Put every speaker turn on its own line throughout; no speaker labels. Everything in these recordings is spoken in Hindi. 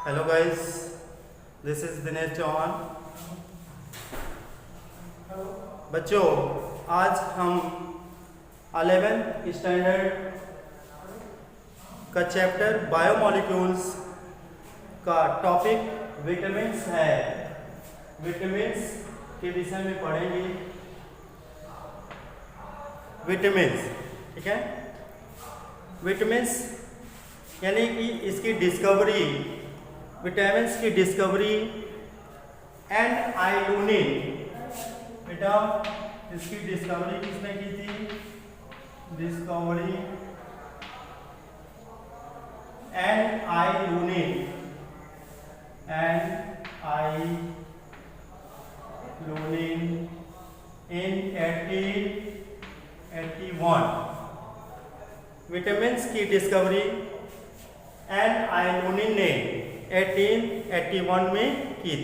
Hello guys, this is Dinesh Chauhan. बच्चों, आज हम 11th स्टैंडर्ड का चैप्टर बायोमॉलिक्यूल्स का टॉपिक विटामिन्स है। विटामिन्स के विषय में पढ़ेंगे। विटामिन्स, ठीक है। विटामिन्स यानी कि इसकी डिस्कवरी, विटामिन्स की डिस्कवरी एंड आइलूनिन, बेटा इसकी डिस्कवरी किसने की थी? Discovery and Lunin in 1881। Vitamins की डिस्कवरी एंड आइलूनिन ने 1881 में की थी,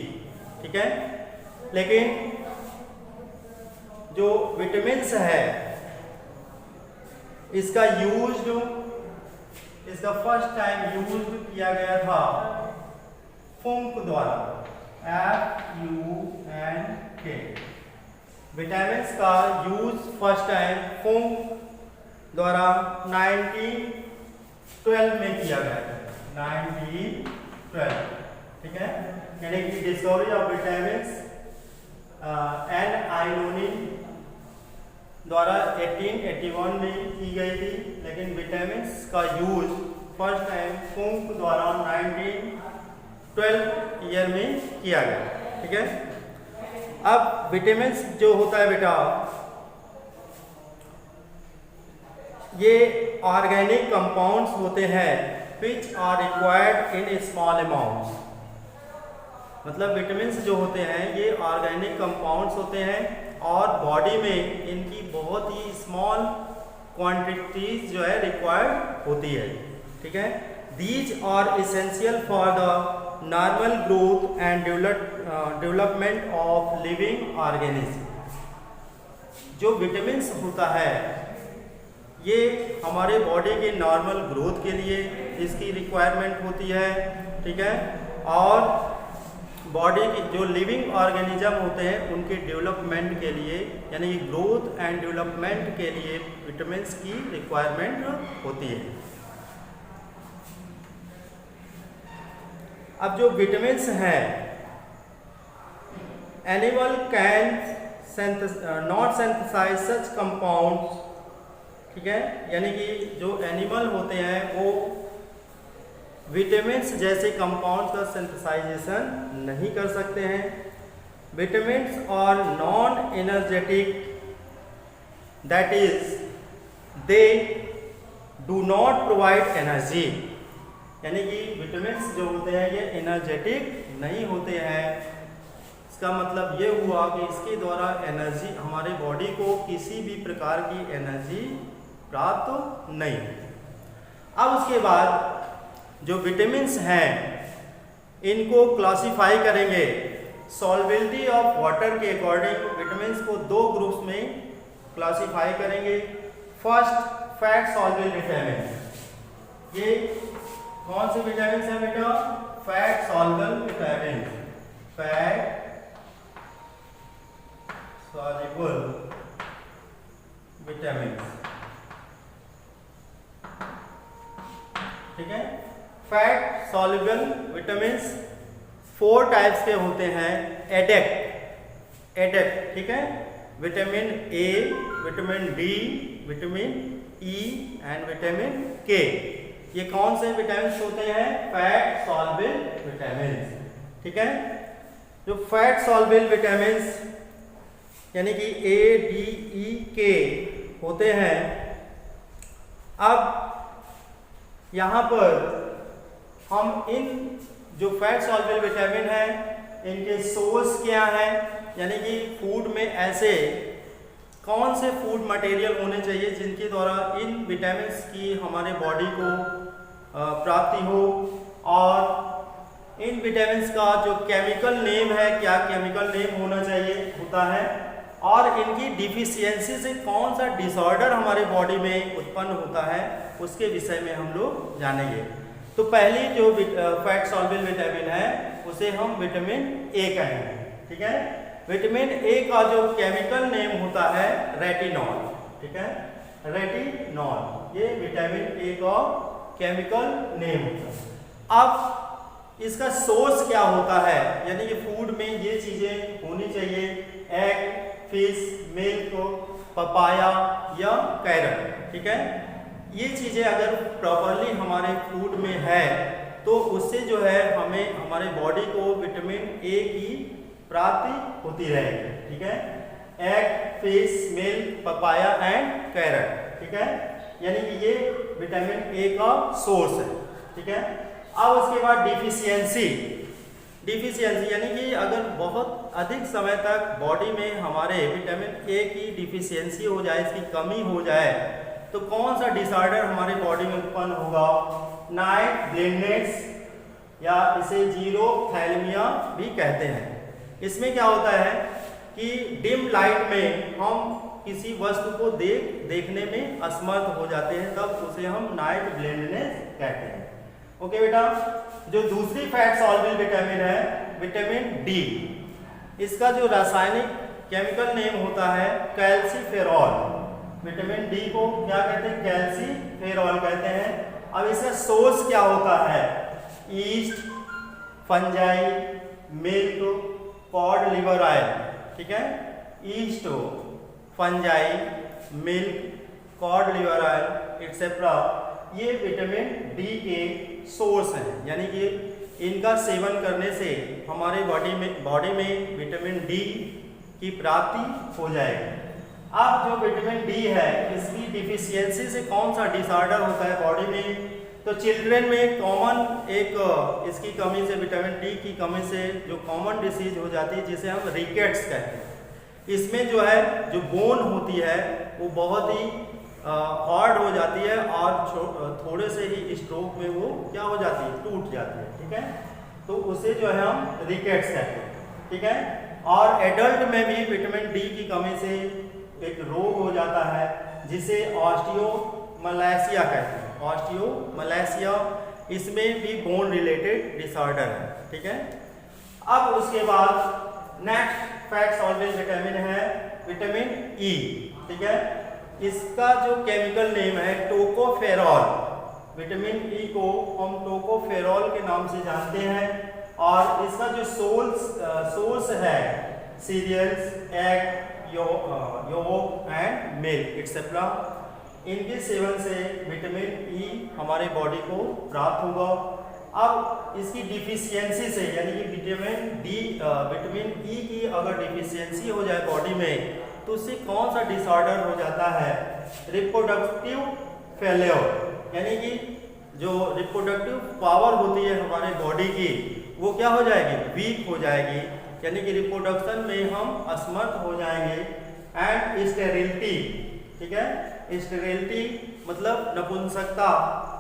ठीक है। लेकिन जो विटामिन्स है इसका फर्स्ट टाइम यूज किया गया था फुंक द्वारा, FUNK। विटामिन्स का यूज फर्स्ट टाइम फुंक द्वारा 1912 में किया गया था, 1912, ठीक है। यानी कि डिस्कवरी ऑफ विटामिन्स एंड आइलूनिन द्वारा 1881 में की गई थी, लेकिन विटामिन्स का यूज फर्स्ट टाइम फुंक द्वारा 1912 ईयर में किया गया, ठीक है। अब विटामिन्स जो होता है बेटा, ये ऑर्गेनिक कंपाउंड्स होते हैं which are required in small amounts। मतलब विटामिन्स जो होते हैं ये ऑर्गेनिक कंपाउंड्स होते हैं और बॉडी में इनकी बहुत ही स्मॉल क्वांटिटीज जो है रिक्वायर्ड होती है, ठीक है। These are essential for the normal growth and development of living organism. जो विटामिन्स होता है ये हमारे बॉडी के नॉर्मल ग्रोथ के लिए इसकी रिक्वायरमेंट होती है, ठीक है। और बॉडी की जो लिविंग ऑर्गेनिज्म होते हैं उनके डेवलपमेंट के लिए, यानी ग्रोथ एंड डेवलपमेंट के लिए विटामिन्स की रिक्वायरमेंट होती है। अब जो विटामिन्स हैं, animal can not synthesize such compounds, ठीक है। यानी कि जो एनिमल होते हैं वो विटामिन्स जैसे कंपाउंड्स का सिंथेसाइजेशन नहीं कर सकते हैं। Vitamins are non energetic, that is they do not provide energy. यानी कि विटामिन्स जो होते हैं ये एनर्जेटिक नहीं होते हैं। इसका मतलब ये हुआ कि इसके द्वारा एनर्जी, हमारे बॉडी को किसी भी प्रकार की एनर्जी प्राप्त नहीं। अब उसके बाद जो विटामिन्स हैं इनको क्लासिफाई करेंगे सॉल्युबिलिटी ऑफ वाटर के अकॉर्डिंग। विटामिन्स को दो ग्रुप्स में क्लासिफाई करेंगे। First, fat soluble vitamin. ये कौन से विटामिन्स हैं बेटा? Fat soluble vitamin, fat soluble vitamins, ठीक है। फैट सॉल्युबल विटामिन्स 4 टाइप्स के होते हैं। एडेक्ट, ठीक है। Vitamin A, vitamin D, vitamin E and vitamin के। ये कौन से विटामिन्स होते हैं? फैट सॉल्युबल विटामिन्स, ठीक है। जो फैट सॉल्युबल विटामिन्स यानी कि ए, डी, ई, के होते हैं। अब यहाँ पर हम इन जो फैट सॉल्युबल विटामिन है इनके सोर्स क्या है, यानी कि फूड में ऐसे कौन से फूड मटेरियल होने चाहिए जिनके द्वारा इन विटामिन्स की हमारे बॉडी को प्राप्ति हो, और इन विटामिन्स का जो केमिकल नेम है, क्या केमिकल नेम होना चाहिए होता है, और इनकी डिफिशियंसी से कौन सा डिसऑर्डर हमारे बॉडी में उत्पन्न होता है उसके विषय में हम लोग जानेंगे। तो पहली जो फैट सॉल्युबल विटामिन है उसे हम विटामिन ए कहेंगे, ठीक है। विटामिन ए का जो केमिकल नेम होता है रेटिनॉल, ठीक है, रेटिनॉल, ये विटामिन ए का केमिकल नेम होता है। अब इसका सोर्स क्या होता है, यानी कि फूड में ये चीजें होनी चाहिए, एग, फिश, मिल्क, पपाया या कैरट, ठीक है। ये चीजें अगर प्रॉपरली हमारे फूड में है तो उससे जो है हमें हमारे बॉडी को विटामिन ए की प्राप्ति होती रहेगी, ठीक है। Egg, fish, milk, papaya and carrot, ठीक है, यानी कि ये विटामिन ए का सोर्स है, ठीक है। अब उसके बाद डिफिशियंसी यानी कि अगर बहुत अधिक समय तक बॉडी में हमारे विटामिन ए की डिफिशियंसी हो जाए, इसकी कमी हो जाए, तो कौन सा डिसऑर्डर हमारे बॉडी में उत्पन्न होगा, नाइट ब्लाइंडनेस या इसे जीरोथैलेमिया भी कहते हैं। इसमें क्या होता है कि डिम लाइट में हम किसी वस्तु को देखने में असमर्थ हो जाते हैं, तब उसे हम नाइट ब्लाइंडनेस कहते हैं। ओके बेटा, जो दूसरी फैट सॉल्युबल विटामिन है विटामिन डी, इसका जो रासायनिक केमिकल नेम होता है कैल्सीफेरॉल। विटामिन डी को क्या कहते हैं, कैल्सीफेरॉल कहते हैं। अब इसका सोर्स क्या होता है, east, fungi, milk, cod liver oil, ठीक है। East, fungi, milk, cod liver oil etcetera, ये विटामिन डी के सोर्स हैं, यानी कि इनका सेवन करने से हमारे बॉडी में विटामिन डी की प्राप्ति हो जाएगी। अब जो विटामिन डी है इसकी डिफिशियंसी से कौन सा डिसऑर्डर होता है बॉडी में, तो चिल्ड्रन में कॉमन एक इसकी कमी से, विटामिन डी की कमी से जो कॉमन डिसीज हो जाती है जिसे हम रिकेट्स कहते हैं। इसमें जो है जो बोन होती है वो बहुत ही हार्ड हो जाती है और थोड़े से ही स्ट्रोक में वो क्या हो जाती है, टूट जाती है, ठीक है। तो उसे जो है हम रिकेट्स कहते हैं, ठीक है। और एडल्ट में भी विटामिन डी की कमी से एक रोग हो जाता है जिसे ऑस्टियोमलाइसिया कहते हैं, ऑस्टियोमलाइसिया, इसमें भी बोन रिलेटेड डिसऑर्डर है, ठीक है। अब उसके बाद नेक्स्ट फैट सॉल्युबल विटामिन है विटामिन ई, ठीक है। इसका जो केमिकल नेम है टोकोफेरॉल। विटामिन ई को हम टोकोफेरॉल के नाम से जानते हैं और इसका जो सोर्स है cereals, egg, yolk and milk etcetera, इनके सेवन से विटामिन ई हमारे बॉडी को प्राप्त होगा। अब इसकी डिफिशियंसी से, यानी कि विटामिन ई की अगर डिफिशियंसी हो जाए बॉडी में तो उससे कौन सा डिसऑर्डर हो जाता है, रिप्रोडक्टिव फेलियर, यानी कि जो रिप्रोडक्टिव पावर होती है हमारे बॉडी की वो क्या हो जाएगी, वीक हो जाएगी, यानी कि रिप्रोडक्शन में हम असमर्थ हो जाएंगे। एंड स्टेरिलिटी, ठीक है, स्टेरिलिटी मतलब नपुंसकता,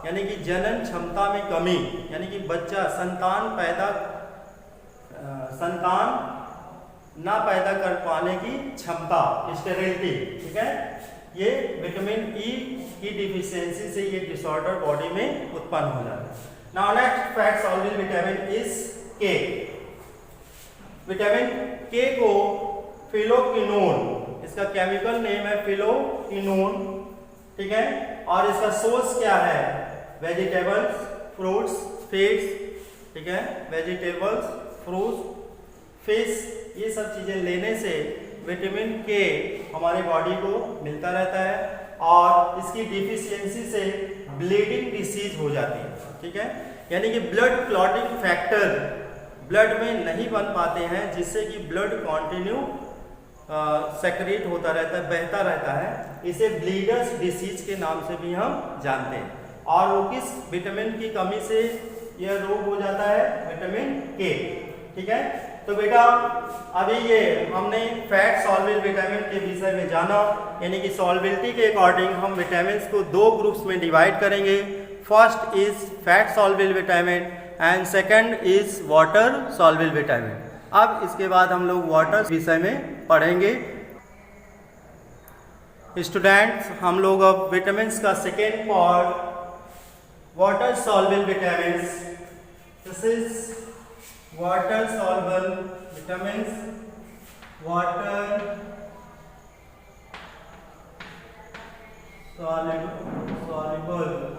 यानी कि जनन क्षमता में कमी, यानी कि बच्चा संतान ना पैदा कर पाने की क्षमता, स्टेरिलिटी, ठीक है। ये विटामिन ई की डिफिशियंसी से ये डिसऑर्डर बॉडी में उत्पन्न हो जाता है। Now next fat soluble vitamin is के। विटामिन के को फिलोक्विनोन, इसका केमिकल नेम है फिलोक्विनोन, ठीक है। और इसका सोर्स क्या है, वेजिटेबल्स, फ्रूट्स, फिश, ठीक है, वेजिटेबल्स, फ्रूट्स, फिश, ये सब चीजें लेने से विटामिन के हमारे बॉडी को मिलता रहता है और इसकी डिफिशियंसी से ब्लीडिंग डिसीज हो जाती है, ठीक है, यानी कि ब्लड क्लॉटिंग फैक्टर ब्लड में नहीं बन पाते हैं जिससे कि ब्लड कंटिन्यू सेक्रेट होता रहता है, बहता रहता है। इसे ब्लीडर्स डिसीज के नाम से भी हम जानते हैं। और वो किस विटामिन की कमी से यह रोग हो जाता है, विटामिन के, ठीक है। तो बेटा अभी ये हमने फैट सॉल्युबल विटामिन के विषय में जाना, यानी कि सॉल्युबिलिटी के अकॉर्डिंग हम विटामिन्स को दो ग्रुप्स में डिवाइड करेंगे। First is fat soluble vitamin and second is water soluble vitamin. अब इसके बाद हम लोग वाटर विषय में पढ़ेंगे। स्टूडेंट्स, हम लोग अब विटामिन्स का second part water soluble vitamins. This is water soluble vitamins. Water soluble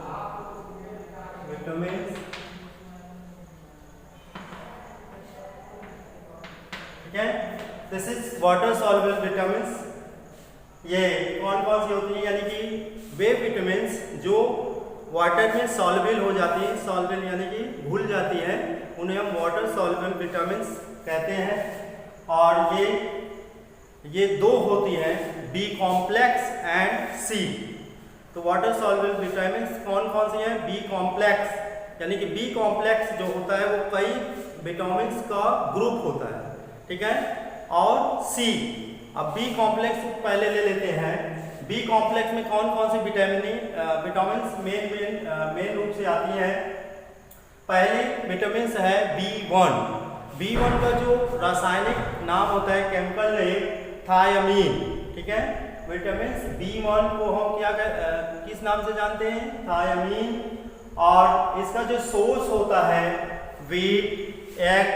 vitamins. ठीक है, this is water soluble vitamins. ये कौन कौन सी होती है, यानी कि वे विटामिन्स जो वाटर में सॉल्युबल हो जाती है, सॉल्युबल यानी कि घुल जाती है, उन्हें हम वाटर सॉल्युबल विटामिन्स कहते हैं। और ये दो होती हैं, बी कॉम्प्लेक्स एंड सी। तो वाटर सॉल्युबल विटामिन्स कौन कौन सी हैं? बी कॉम्प्लेक्स, यानी कि बी कॉम्प्लेक्स जो होता है वो कई विटामिन्स का ग्रुप होता है, ठीक है। और सी, अब बी कॉम्प्लेक्स पहले ले लेते हैं। बी कॉम्प्लेक्स में कौन कौन सी विटामिन्स मेन रूप से आती हैं? पहले विटामिन्स है B1। B1 का जो रासायनिक नाम होता है, केमिकल नेम थायामीन, ठीक है। विटामिन B1 को हम किस नाम से जानते हैं? थायामीन। और इसका जो सोर्स होता है wheat, egg,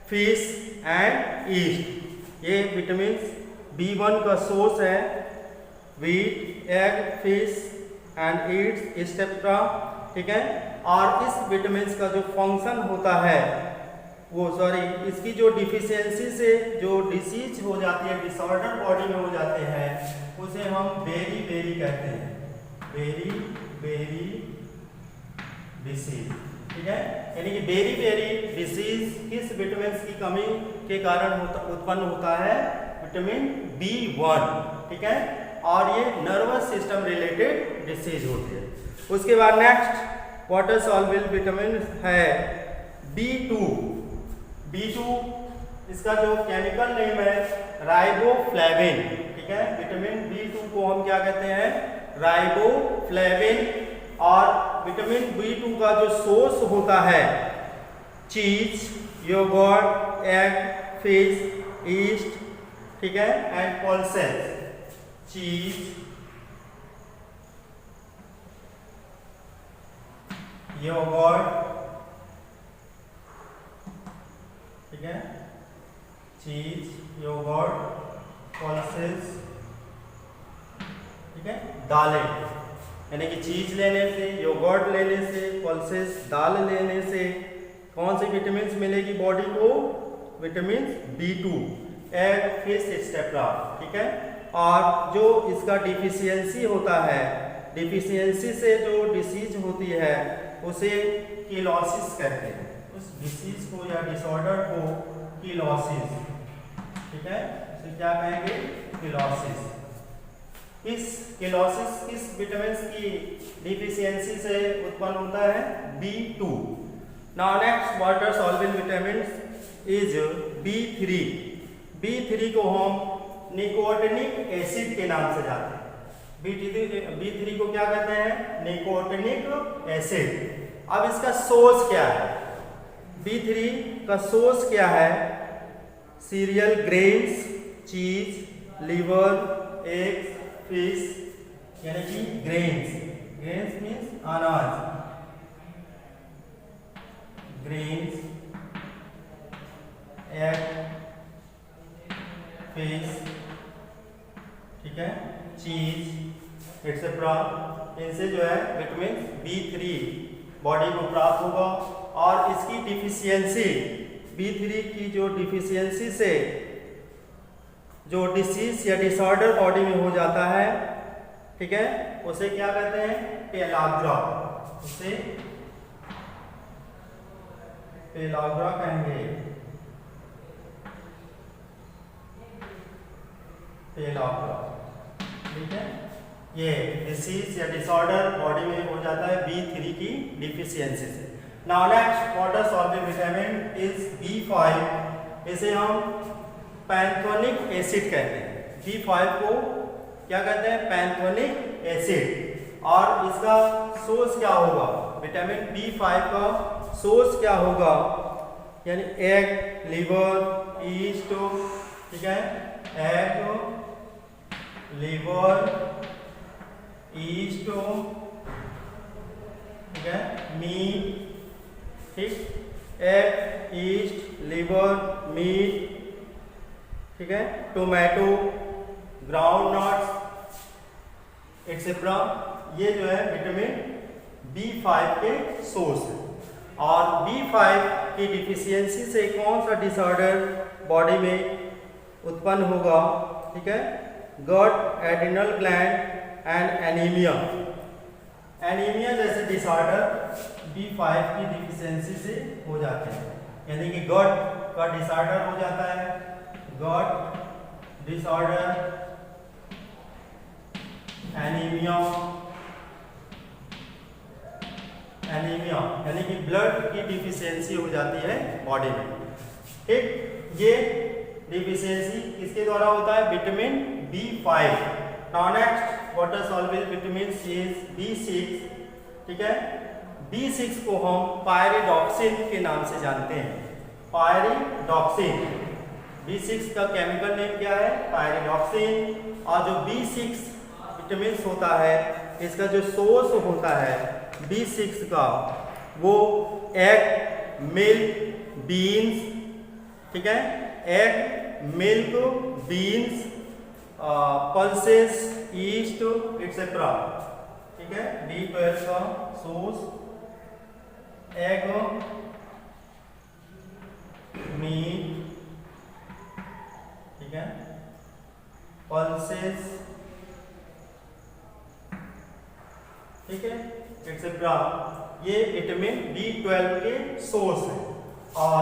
fish and east. ये विटामिन B1 का सोर्स है wheat, egg, fish and east, etcetera, ठीक है। और इस विटामिन का जो फंक्शन होता है इसकी जो डिफिशियंसी से जो डिसीज हो जाती है, डिसऑर्डर बॉडी में हो जाते हैं, उसे हम बेरी कहते हैं, बेरी डिसीज, ठीक है। यानी कि बेरी डिसीज किस विटामिन की कमी के कारण उत्पन्न होता है? विटामिन B1, ठीक है। और ये नर्वस सिस्टम रिलेटेड डिसीज होती है। उसके बाद नेक्स्ट वाटर सॉल्युबल विटामिन है B2। इसका जो केमिकल नेम है राइबोफ्लेविन, ठीक है। विटामिन B2 को हम क्या कहते हैं? राइबोफ्लेविन। और विटामिन B2 का जो सोर्स होता है चीज, योगर्ट, एग, फिश, ईस्ट, ठीक है, एंड पल्सेस। चीज, योगर्ट, ठीक है, चीज, योगर्ट, पल्सेस, ठीक है, दालें। यानी कि चीज लेने से, योगर्ट लेने से, पल्सेस, दाल लेने से कौन सी विटामिन मिलेगी बॉडी को? Vitamin B2, egg, fish, etcetera, ठीक है। और जो इसका डिफिशियंसी होता है, डिफिशियंसी से जो डिसीज होती है उसे किलोसिस कहते हैं। उस डिसीज को या डिसऑर्डर को किलोसिस, ठीक है, इसे क्या कहेंगे? किलोसिस। किस विटामिन की डिफिशियंसी से उत्पन्न होता है? B2। Now next water soluble vitamin is B3। B3 को हम निकोटिनिक एसिड के नाम से जानते हैं। B3 को क्या कहते हैं? Nicotinic acid. अब इसका सोर्स क्या है? B3 का सोर्स क्या है? सीरियल ग्रेन्स, चीज, लिवर, एग्स, फिश, यानी कि ग्रेन्स मीन्स अनाज, ग्रेन्स, एग, फिश, ठीक है, चीज एक्सेट्रा। इनसे जो है विटामिन B3 बॉडी को प्राप्त होगा। और इसकी डिफिशियंसी, B3 की जो डिफिशियंसी से जो डिसीज या डिसऑर्डर बॉडी में हो जाता है, ठीक है, उसे क्या कहते हैं? पेलाग्रा। उसे पेलाग्रा कहेंगे, पेलाग्रा, ठीक है। ये डिसीज या डिसऑर्डर बॉडी में हो जाता है B3 की डिफिशियंसी से। Now next water soluble vitamin is B5। इसे हम पैंथोनिक एसिड कहते हैं। B5 को क्या कहते हैं? पैंथोनिक एसिड। और इसका सोर्स क्या होगा? विटामिन B5 का सोर्स क्या होगा? यानी एग, लिवर, ईस्ट, ठीक है, एग, लिवर, ईस्ट, ठीक है, मीट, ठीक, एग, ईस्ट, लिवर, मीट, ठीक है, टोमेटो, ग्राउंड नट्स एक्सेट्रा, ये जो है विटामिन B5 के सोर्स है। और B5 की डिफिशियंसी से कौन सा डिसऑर्डर बॉडी में उत्पन्न होगा, ठीक है, gut, adrenal gland and anaemia. Anaemia जैसे डिसऑर्डर B5 की डिफिशियंसी से हो जाते हैं, यानी कि गट का डिसऑर्डर हो जाता है, गट डिसऑर्डर, एनीमिया, एनीमिया यानी कि ब्लड की डिफिशियंसी हो जाती है बॉडी में, ठीक। ये डिफिशियंसी किसके द्वारा होता है, vitamin B5। Now next water soluble vitamin is B6, ठीक है। B6 को हम पायरिडॉक्सिन के नाम से जानते हैं, पायरिडॉक्सिन। B6 का केमिकल नेम क्या है, पायरिडॉक्सिन। और जो B6 विटामिन होता है, इसका जो सोर्स होता है B6 का, वो एग, मिल्क, बीन्स, ठीक है, egg, milk, beans, pulses, east etcetera, ठीक है। B12 का सोर्स एग, मीट, ठीक है, पल्सेस, ठीक है, एक्सेट्रा, ये विटामिन B12 के सोर्स है। और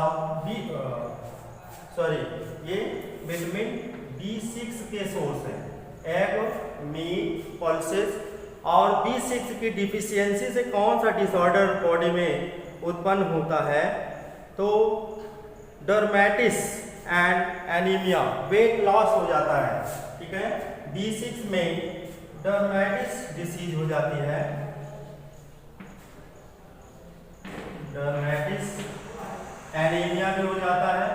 ये विटामिन B6 के सोर्स है, एग, मीट, पल्सेस। और B6 की डिफिशियंसी से कौन सा डिसऑर्डर बॉडी में उत्पन्न होता है, तो dermatitis and anaemia, weight loss हो जाता है, ठीक है। B6 में डर्मेटिस डिसीज हो जाती है, डर्मेटिस, एनीमिया भी हो जाता है,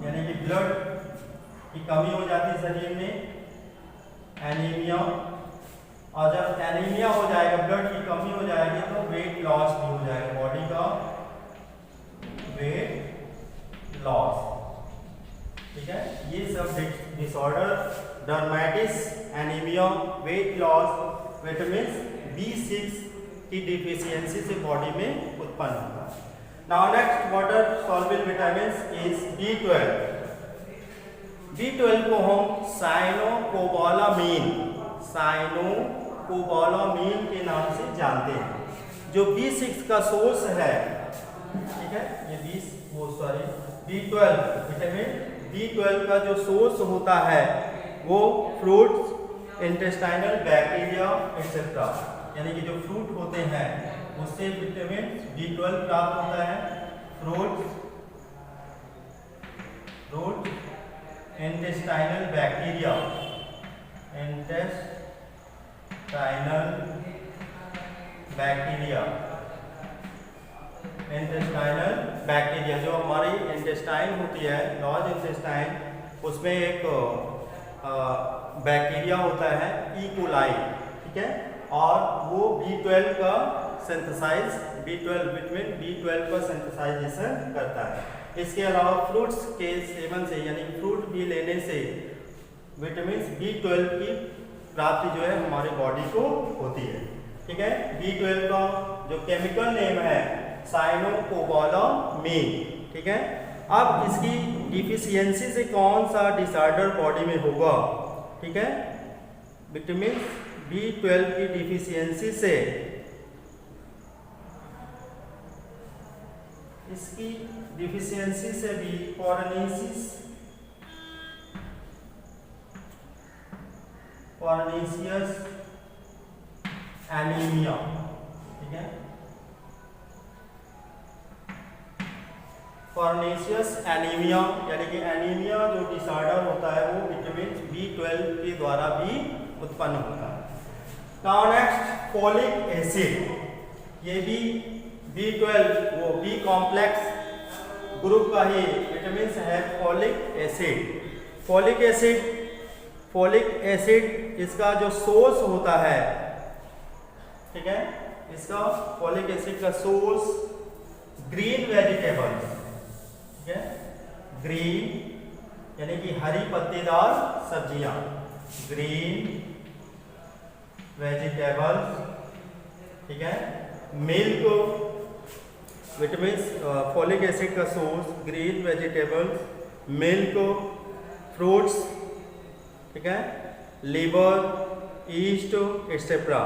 यानी कि ब्लड की कमी हो जाती है शरीर में, एनीमिया। और जब एनीमिया हो जाएगा, ब्लड की कमी हो जाएगी, तो वेट लॉस भी हो जाएगा, बॉडी का वेट लॉस, ठीक है। ये सब disorder, dermatitis, anaemia, weight loss, vitamin B6 की डिफिशियंसी से बॉडी में उत्पन्न होता है। Now next water soluble vitamin is B12। B12 को हम साइनोकोबालामीन, साइनोकोबालामीन के नाम से जानते हैं, जो B6 का सोर्स है, ठीक है। ये B12 विटामिन B12 का जो सोर्स होता है, वो फ्रूट्स, इंटेस्टाइनल बैक्टीरिया एक्सेट्रा, यानी कि जो फ्रूट होते हैं उससे विटामिन B12 प्राप्त होता है। Fruit, intestinal bacteria, intestinal bacteria, intestinal bacteria, जो हमारी इंटेस्टाइन होती है, लार्ज इंटेस्टाइन, उसमें एक बैक्टीरिया होता है, ई कोलाई, ठीक है। और वो B12 का सिंथेसाइज, विटामिन B12 का सिंथेसाइजेशन करता है। इसके अलावा फ्रूट्स के सेवन से, यानी फ्रूट भी लेने से विटामिन B12 की प्राप्ति जो है हमारे बॉडी को होती है, ठीक है। B12 का जो केमिकल नेम है साइनोकोबालामीन, ठीक है। अब इसकी डिफिशियंसी से कौन सा डिसऑर्डर बॉडी में होगा, ठीक है, विटामिन B12 की डिफिशियंसी से, इसकी डिफिशियंसी से भी परनीसियस एनीमिया, ठीक है, परनीसियस एनीमिया, यानी कि एनीमिया जो डिसऑर्डर होता है वो विटामिन B12 के द्वारा भी उत्पन्न होता है। नाउ नेक्स्ट फोलिक एसिड, ये भी B12 वो B कॉम्प्लेक्स ग्रुप का ही विटामिन है, फोलिक एसिड। फोलिक एसिड इसका जो सोर्स होता है, ठीक है, इसका फॉलिक एसिड का सोर्स ग्रीन वेजिटेबल्स, ठीक है, ग्रीन यानी कि हरी पत्तेदार सब्जियां, ग्रीन वेजिटेबल्स, ठीक है, मिल्क, विटामिन फॉलिक एसिड का source green vegetables, milk, fruits, ठीक है, लीवर, ईस्ट एक्सेट्रा।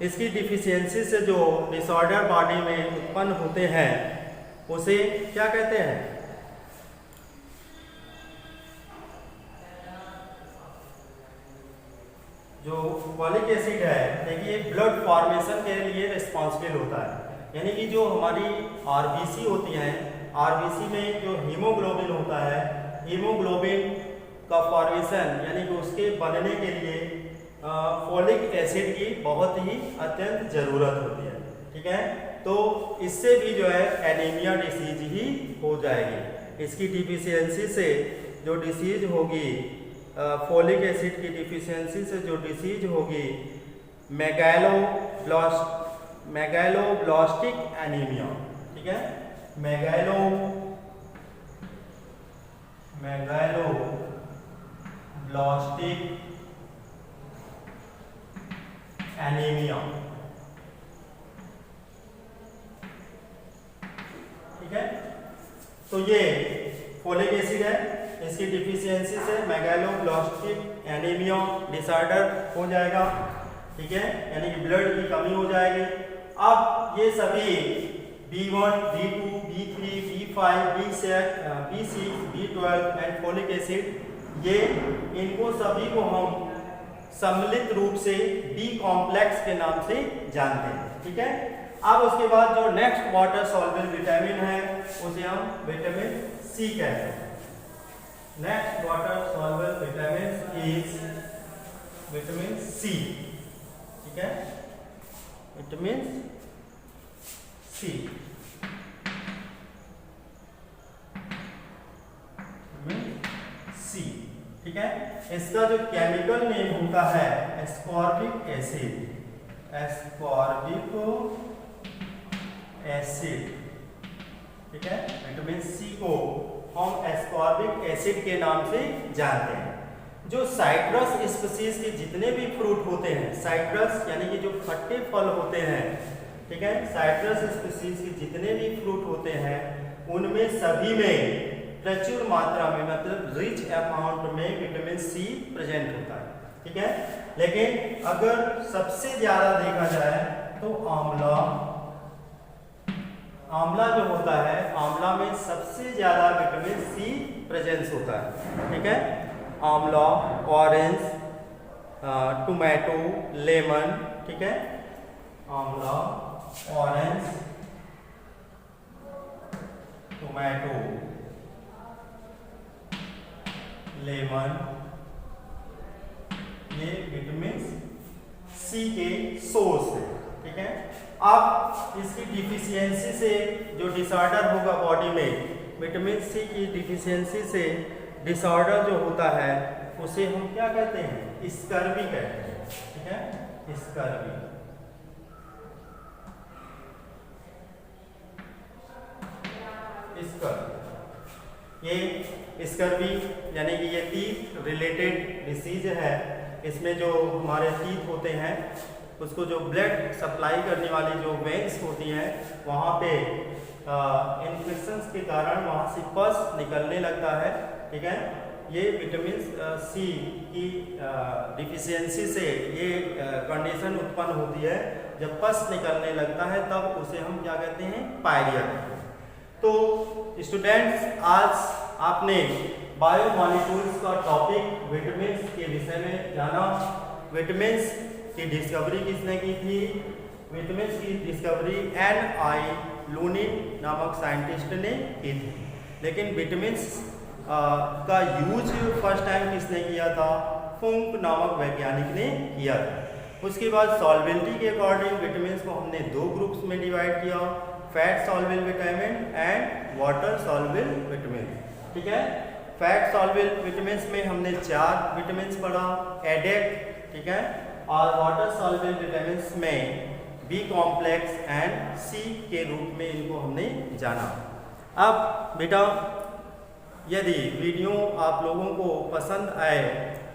इसकी डिफिशियंसी से जो डिसऑर्डर बॉडी में उत्पन्न होते हैं उसे क्या कहते हैं? जो फॉलिक एसिड है देखिए ब्लड फॉर्मेशन के लिए रिस्पॉन्सिबल होता है, यानी कि जो हमारी आरबीसी होती हैं, आरबीसी में जो हीमोग्लोबिन होता है, हीमोग्लोबिन का फॉर्मेशन यानी कि उसके बनने के लिए फॉलिक एसिड की बहुत ही अत्यंत ज़रूरत होती है, ठीक है। तो इससे भी जो है एनीमिया डिसीज ही हो जाएगी। इसकी डिफिशियंसी से जो डिसीज होगी, फॉलिक एसिड की डिफिशियंसी से जो डिसीज होगी मेगालोब्लास्टिक एनीमिया, ठीक है, मेगालोब्लास्टिक एनीमिया, ठीक है। तो ये फॉलिक एसिड है, इसकी डिफिशियंसी से मेगालोब्लास्टिक एनीमिया डिसऑर्डर हो जाएगा, ठीक है, यानी कि ब्लड की कमी हो जाएगी। अब ये सभी B1, B2, B3, B5, B6, B12 and folic acid, ये इनको सभी को हम सम्मिलित रूप से बी कॉम्प्लेक्स के नाम से जानते हैं, ठीक है। अब उसके बाद जो नेक्स्ट वाटर सॉल्युबल विटामिन है उसे हम विटामिन सी कहते हैं। Next water soluble vitamin is vitamin C, ठीक है, विटामिन सी, ठीक है। इसका जो केमिकल नेम होता है एस्कॉर्बिक एसिड, एस्कॉर्बिक एसिड, ठीक है। विटामिन सी को हम एस्कॉर्बिक एसिड के नाम से जानते हैं। जो साइट्रस स्पीसीज के जितने भी फ्रूट होते हैं, साइट्रस यानी कि जो खट्टे फल होते हैं, ठीक है, साइट्रस स्पीसीज के जितने भी फ्रूट होते हैं उनमें सभी में प्रचुर मात्रा में मतलब रिच अमाउंट में विटामिन सी प्रेजेंट होता है, ठीक है। लेकिन अगर सबसे ज्यादा देखा जाए तो आंवला जो होता है, आंवला में सबसे ज्यादा विटामिन सी प्रेजेंस होता है, ठीक है। आंवला, ऑरेंज, टोमेटो, लेमन, ठीक है, आंवला, ऑरेंज, टोमेटो, लेमन, ये विटामिन सी के सोर्स है, ठीक है। अब इसकी डिफिशियंसी से जो डिसऑर्डर होगा बॉडी में, विटामिन सी की डिफिशियंसी से डिसऑर्डर जो होता है उसे हम क्या कहते हैं? स्कर्वी कहते हैं, ठीक है, स्कर्वी। ये स्कर्वी यानी कि ये टीथ रिलेटेड डिसीज है। इसमें जो हमारे टीथ होते हैं उसको जो ब्लड सप्लाई करने वाली जो वेन्स होती हैं वहाँ पे इन्फेक्शंस के कारण वहाँ से पस निकलने लगता है, ठीक है। ये विटामिन सी की डिफिशियंसी से ये कंडीशन उत्पन्न होती है। जब पस निकलने लगता है तब उसे हम क्या कहते हैं? पायरिया कहते हैं। तो स्टूडेंट्स, आज आपने बायोमॉलिक्यूल्स का टॉपिक विटामिन के विषय में जाना। विटामिन की डिस्कवरी किसने की थी? विटामिन की डिस्कवरी N.I. लूनिन नामक साइंटिस्ट ने की थी। लेकिन विटामिन का यूज फर्स्ट टाइम किसने किया था? फुंक नामक वैज्ञानिक ने किया था। उसके बाद सॉल्वेबिलिटी के अकॉर्डिंग विटामिन को हमने दो ग्रुप्स में डिवाइड किया, fat soluble vitamin and water soluble vitamin, ठीक है। फैट सॉल्युबल विटामिन में हमने 4 विटामिन पढ़ा, एडेक्ट, ठीक है, और वाटर सॉल्युबल विटामिन में बी कॉम्प्लेक्स एंड सी के रूप में इनको हमने जाना। अब बेटा यदि वीडियो आप लोगों को पसंद आए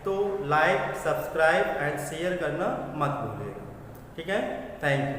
तो लाइक, सब्सक्राइब एंड शेयर करना मत भूलिएगा। ठीक है, थैंक यू।